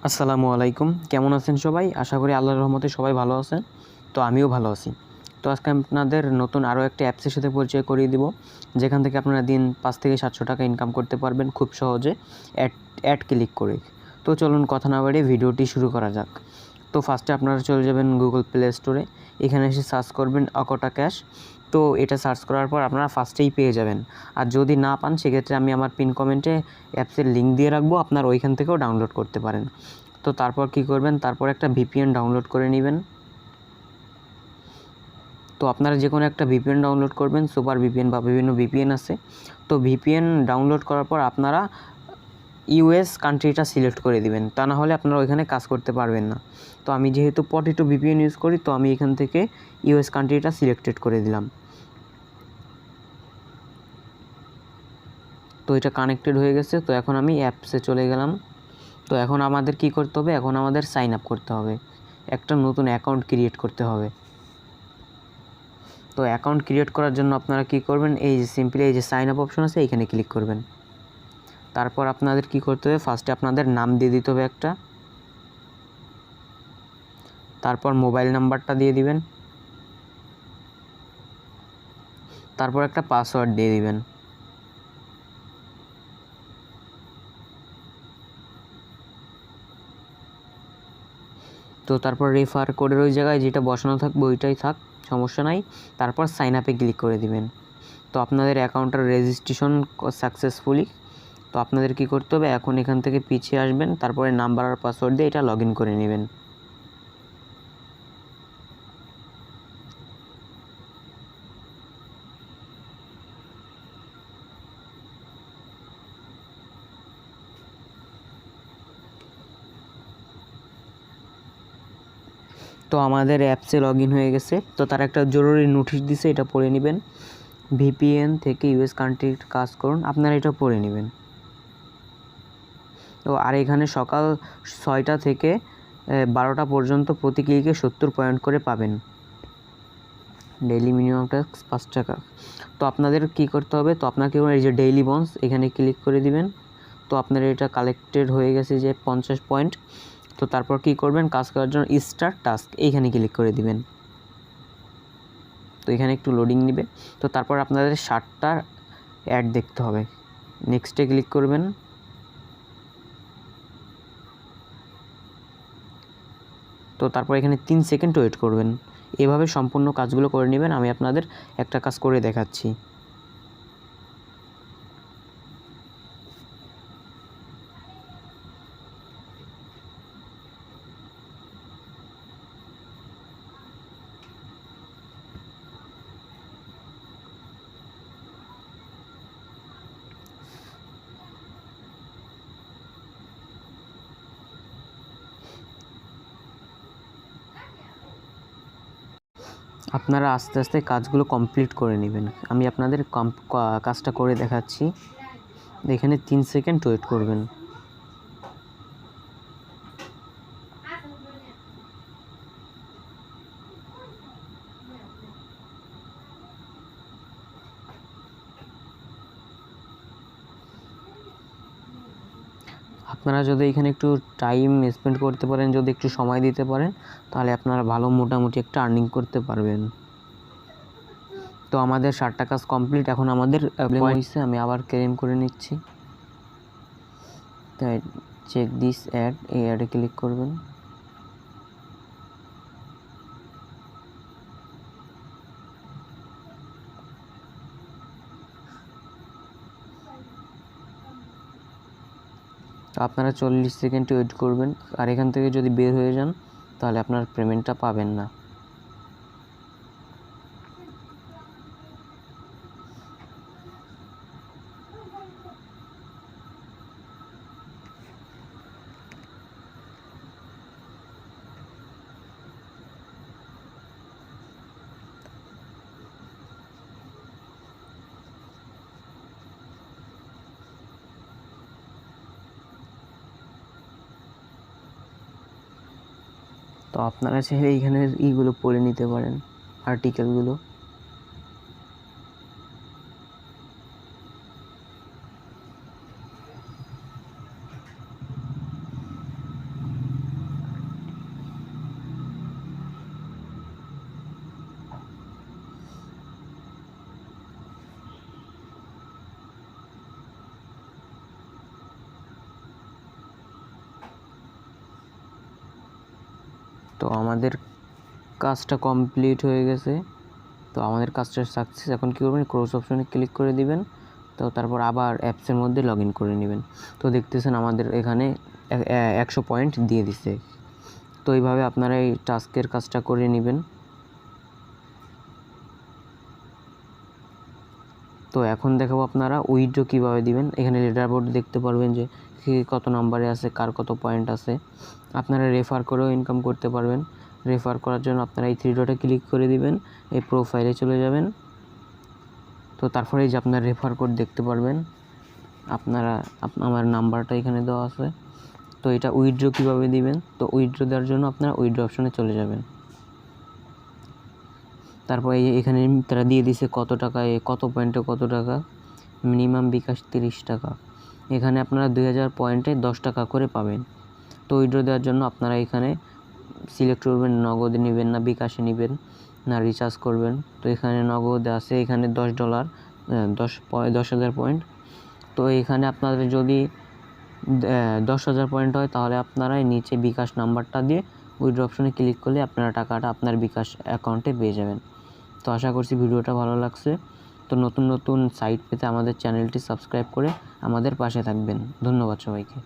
আসসালামু আলাইকুম, কেমন আছেন সবাই? আশা করি আল্লাহর রহমতে সবাই ভালো আছেন। তো আমিও ভালো আছি। তো আজকে আপনাদের নতুন আরও একটা অ্যাপসের সাথে পরিচয় করিয়ে দিব, যেখান থেকে আপনারা দিন 5 থেকে 700 টাকা ইনকাম করতে পারবেন খুব সহজে অ্যাড ক্লিক করে। তো চলুন কথা না বাড়িয়ে ভিডিওটি শুরু করা যাক। তো ফার্স্টে আপনারা চলে যাবেন গুগল প্লে স্টোরে, এখানে এসে সার্চ করবেন অকোটা ক্যাশ। তো এটা সার্চ করার পর আপনারা ফার্স্টেই পেয়ে যাবেন। আর যদি না পান সেক্ষেত্রে আমি আমার পিন কমেন্টে অ্যাপসের লিঙ্ক দিয়ে রাখবো, আপনারা ওইখান থেকেও ডাউনলোড করতে পারেন। তো তারপর কি করবেন, তারপর একটা ভিপিএন ডাউনলোড করে নেবেন। তো আপনারা যে কোনো একটা ভিপিএন ডাউনলোড করবেন, সুপার ভিপিএন বা বিভিন্ন ভিপিএন আছে। তো ভিপিএন ডাউনলোড করার পর আপনারা ইউএস কান্ট্রিটা সিলেক্ট করে দিবেন, তা না হলে আপনারা ওইখানে কাজ করতে পারবেন না। তো আমি যেহেতু পটেটো ভিপিএন ইউজ করি, তো আমি এখান থেকে ইউএস কান্ট্রিটা সিলেক্টেড করে দিলাম। তো এটা কানেক্টেড হয়ে গেছে। তো এখন আমি অ্যাপসে চলে গেলাম। তো এখন আমাদের কি করতে হবে, এখন আমাদের সাইন আপ করতে হবে, একটা নতুন অ্যাকাউন্ট ক্রিয়েট করতে হবে। তো অ্যাকাউন্ট ক্রিয়েট করার জন্য আপনারা কি করবেন, এই যে সিম্পলি এই যে সাইন আপ অপশন আছে, এইখানে ক্লিক করবেন। তারপর আপনাদের কি করতে হবে, ফার্স্টে আপনাদের নাম দিয়ে দিতে হবে একটা, তারপর মোবাইল নাম্বারটা দিয়ে দিবেন, তারপর একটা পাসওয়ার্ড দিয়ে দিবেন। তো তারপর রেফার কোডের ওই জায়গায় যেটা বসানো থাকবে ওইটাই থাক, সমস্যা নাই। তারপর সাইন আপে ক্লিক করে দিবেন। তো আপনাদের অ্যাকাউন্টের রেজিস্ট্রেশন সাকসেসফুলি। তো আপনাদের কি করতে হবে, এখন এখান থেকে পিছিয়ে আসবেন, তারপরে নাম্বার আর পাসওয়ার্ড দিয়ে এটা লগ ইন করে নেবেন। তো আমাদের অ্যাপসে লগ ইন হয়ে গেছে। তো তার একটা জরুরি নোটিশ দিছে, এটা পড়ে নেবেন। ভিপিএন থেকে ইউএস কান্ট্রির কাজ করুন, আপনারা এটা পড়ে নেবেন। তো আর এখানে সকাল 6টা থেকে 12টা পর্যন্ত প্রতি ক্লিকে 70 পয়েন্ট করে পাবেন। ডেইলি মিনিমাম ট্যাক্স 5 টাকা। তো আপনাদের কি করতে হবে, তো আপনাকে এই যে ডেইলি বোনাস এখানে ক্লিক করে দিবেন। তো আপনার এটা কালেক্টেড হয়ে গেছে যে 50 পয়েন্ট। তো তারপর কি করবেন, কাজ করার জন্য স্টার্ট টাস্ক এইখানে ক্লিক করে দিবেন। তো এখানে একটু লোডিং নেবে। তো তারপর আপনাদের 60টা অ্যাড দেখতে হবে, নেক্সটে ক্লিক করবেন। তো তারপর এখানে 3 সেকেন্ড ওয়েট করবেন। এভাবে সম্পূর্ণ কাজগুলো করে নেবেন। আমি আপনাদের একটা কাজ করে দেখাচ্ছি। আপনারা আস্তে আস্তে কাজগুলো কমপ্লিট করে নেবেন। আমি আপনাদের কাজটা করে দেখাচ্ছি। এখানে 3 সেকেন্ড ওয়েট করবেন। আপনারা যদি এখানে একটু টাইম স্পেন্ড করতে পারেন, যদি একটু সময় দিতে পারেন, তাহলে আপনারা ভালো মোটামুটি একটা আর্নিং করতে পারবেন। তো আমাদের 60টা কাজ কমপ্লিট। এখন আমাদের হয়েছে, আমি আবার ক্লেম করে নিচ্ছি। তাই চেক দিস অ্যাড, এই অ্যাডে ক্লিক করবেন। তো আপনারা 40 সেকেন্ড ওয়েট করবেন। আর এখান থেকে যদি বের হয়ে যান তাহলে আপনার পেমেন্টটা পাবেন না। তো আপনারা চাইলে এইখানের ইগুলো পড়ে নিতে পারেন, আর্টিকেলগুলো। তো আমাদের কাজটা কমপ্লিট হয়ে গেছে। তো আমাদের কাজটা সাকসেস। এখন কী করবেন, ক্রস অপশনে ক্লিক করে দিবেন। তো তারপর আবার অ্যাপসের মধ্যে লগ ইন করে নেবেন। তো দেখতেছেন আমাদের এখানে 100 পয়েন্ট দিয়ে দিছে। তো এইভাবে আপনারা এই টাস্কের কাজটা করে নেবেন। তো এখন দেখাবো আপনারা উইথড্র কীভাবে দিবেন। এখানে লিডার বোর্ড দেখতে পারবেন যে কত নম্বরে আছে, কার কত পয়েন্ট আছে। আপনারা রেফার করেও ইনকাম করতে পারবেন। রেফার করার জন্য আপনারা এই 3 ডটে ক্লিক করে দিবেন, এই প্রোফাইলে চলে যাবেন। তো তারপরে এই যে আপনার রেফার কোড দেখতে পারবেন, আপনারা আমার নাম্বারটা এখানে দেওয়া আছে। তো এটা উইথড্র কীভাবে দিবেন, তো উইথড্র দেওয়ার জন্য আপনারা উইথড্র অপশনে চলে যাবেন। তারপর এখানে তারা দিয়ে দিছে কত টাকায় কত পয়েন্টে কত টাকা, মিনিমাম বিকাশ 30 টাকা। এখানে আপনারা 2000 পয়েন্টে 10 টাকা করে পাবেন। তো উইথড্র দেওয়ার জন্য আপনারা এখানে সিলেক্ট করবেন নগদে নেবেন না বিকাশে নেবেন না রিচার্জ করবেন। তো এখানে নগদ আছে, এখানে $10 10,000 পয়েন্ট। তো এখানে আপনাদের যদি 10,000 পয়েন্ট হয় তাহলে আপনারা নিচে বিকাশ নাম্বারটা দিয়ে উইথড্র অপশনে ক্লিক করলে আপনারা টাকাটা আপনার বিকাশ অ্যাকাউন্টে পেয়ে যাবেন। তো আশা করছি ভিডিওটা ভালো লাগছে। তো নতুন নতুন সাইট পেতে আমাদের চ্যানেলটি সাবস্ক্রাইব করে আমাদের পাশে থাকবেন। ধন্যবাদ সবাইকে।